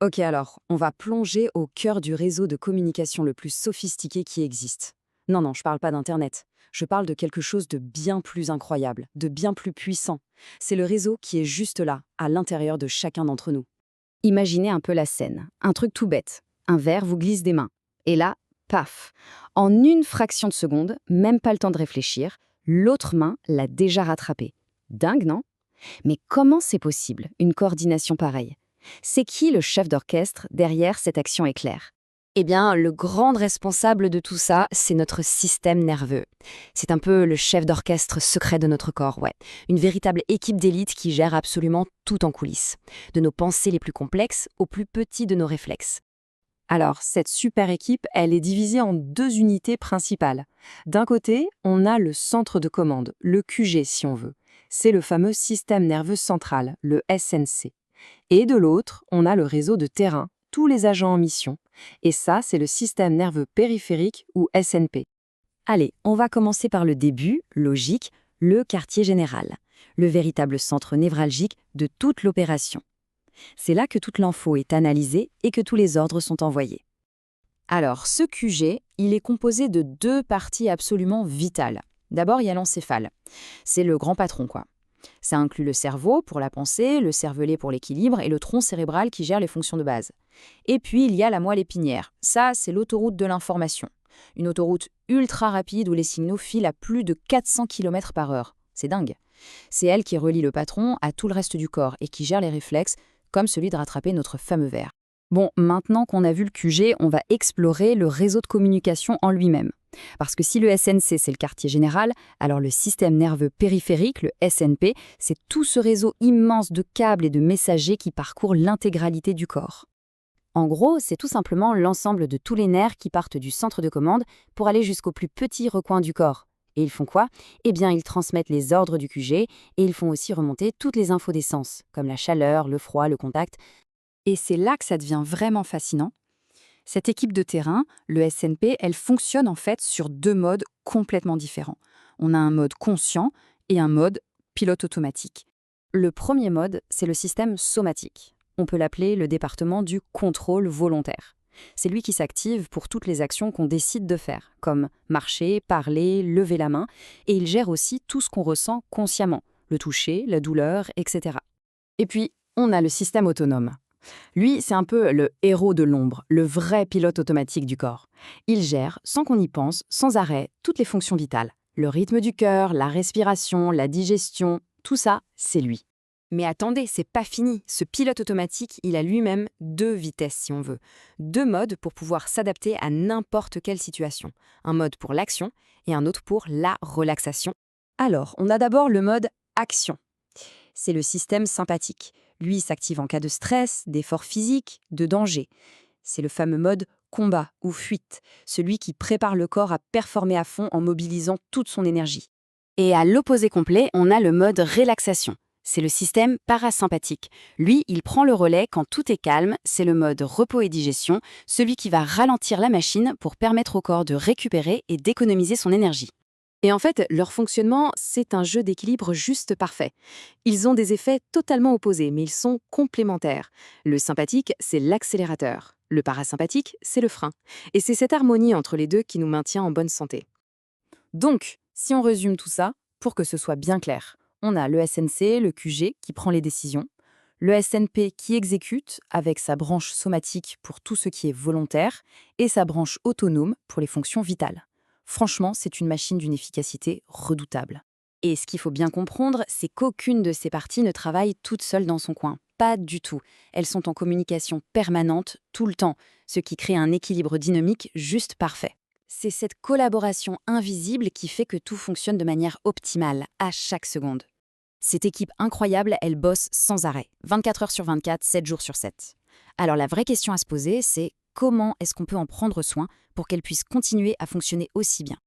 Ok, alors, on va plonger au cœur du réseau de communication le plus sophistiqué qui existe. Non, non, je parle pas d'Internet. Je parle de quelque chose de bien plus incroyable, de bien plus puissant. C'est le réseau qui est juste là, à l'intérieur de chacun d'entre nous. Imaginez un peu la scène. Un truc tout bête. Un verre vous glisse des mains. Et là, paf! En une fraction de seconde, même pas le temps de réfléchir, l'autre main l'a déjà rattrapé. Dingue, non? Mais comment c'est possible, une coordination pareille? C'est qui le chef d'orchestre derrière cette action éclair? Eh bien, le grand responsable de tout ça, c'est notre système nerveux. C'est un peu le chef d'orchestre secret de notre corps, ouais. Une véritable équipe d'élite qui gère absolument tout en coulisses. De nos pensées les plus complexes aux plus petits de nos réflexes. Alors, cette super équipe, elle est divisée en deux unités principales. D'un côté, on a le centre de commande, le QG si on veut. C'est le fameux système nerveux central, le SNC. Et de l'autre, on a le réseau de terrain, tous les agents en mission. Et ça, c'est le système nerveux périphérique ou SNP. Allez, on va commencer par le début, logique, le quartier général, le véritable centre névralgique de toute l'opération. C'est là que toute l'info est analysée et que tous les ordres sont envoyés. Alors, ce QG, il est composé de deux parties absolument vitales. D'abord, il y a l'encéphale. C'est le grand patron, quoi. Ça inclut le cerveau pour la pensée, le cervelet pour l'équilibre et le tronc cérébral qui gère les fonctions de base. Et puis, il y a la moelle épinière. Ça, c'est l'autoroute de l'information. Une autoroute ultra rapide où les signaux filent à plus de 400 km/h. C'est dingue. C'est elle qui relie le patron à tout le reste du corps et qui gère les réflexes, comme celui de rattraper notre fameux verre. Bon, maintenant qu'on a vu le QG, on va explorer le réseau de communication en lui-même. Parce que si le SNC, c'est le quartier général, alors le système nerveux périphérique, le SNP, c'est tout ce réseau immense de câbles et de messagers qui parcourt l'intégralité du corps. En gros, c'est tout simplement l'ensemble de tous les nerfs qui partent du centre de commande pour aller jusqu'au plus petit recoin du corps. Et ils font quoi? Eh bien, ils transmettent les ordres du QG et ils font aussi remonter toutes les infos des sens, comme la chaleur, le froid, le contact. Et c'est là que ça devient vraiment fascinant. Cette équipe de terrain, le SNP, elle fonctionne en fait sur deux modes complètement différents. On a un mode conscient et un mode pilote automatique. Le premier mode, c'est le système somatique. On peut l'appeler le département du contrôle volontaire. C'est lui qui s'active pour toutes les actions qu'on décide de faire, comme marcher, parler, lever la main, et il gère aussi tout ce qu'on ressent consciemment, le toucher, la douleur, etc. Et puis, on a le système autonome. Lui, c'est un peu le héros de l'ombre, le vrai pilote automatique du corps. Il gère, sans qu'on y pense, sans arrêt, toutes les fonctions vitales. Le rythme du cœur, la respiration, la digestion, tout ça, c'est lui. Mais attendez, c'est pas fini. Ce pilote automatique, il a lui-même deux vitesses, si on veut. Deux modes pour pouvoir s'adapter à n'importe quelle situation. Un mode pour l'action et un autre pour la relaxation. Alors, on a d'abord le mode action. C'est le système sympathique. Lui s'active en cas de stress, d'effort physique, de danger. C'est le fameux mode combat ou fuite, celui qui prépare le corps à performer à fond en mobilisant toute son énergie. Et à l'opposé complet, on a le mode relaxation. C'est le système parasympathique. Lui, il prend le relais quand tout est calme, c'est le mode repos et digestion, celui qui va ralentir la machine pour permettre au corps de récupérer et d'économiser son énergie. Et en fait, leur fonctionnement, c'est un jeu d'équilibre juste parfait. Ils ont des effets totalement opposés, mais ils sont complémentaires. Le sympathique, c'est l'accélérateur. Le parasympathique, c'est le frein. Et c'est cette harmonie entre les deux qui nous maintient en bonne santé. Donc, si on résume tout ça, pour que ce soit bien clair, on a le SNC, le QG, qui prend les décisions, le SNP qui exécute, avec sa branche somatique pour tout ce qui est volontaire, et sa branche autonome pour les fonctions vitales. Franchement, c'est une machine d'une efficacité redoutable. Et ce qu'il faut bien comprendre, c'est qu'aucune de ces parties ne travaille toute seule dans son coin. Pas du tout. Elles sont en communication permanente, tout le temps, ce qui crée un équilibre dynamique juste parfait. C'est cette collaboration invisible qui fait que tout fonctionne de manière optimale, à chaque seconde. Cette équipe incroyable, elle bosse sans arrêt, 24 heures sur 24, 7 jours sur 7. Alors la vraie question à se poser, c'est comment est-ce qu'on peut en prendre soin pour qu'elle puisse continuer à fonctionner aussi bien ?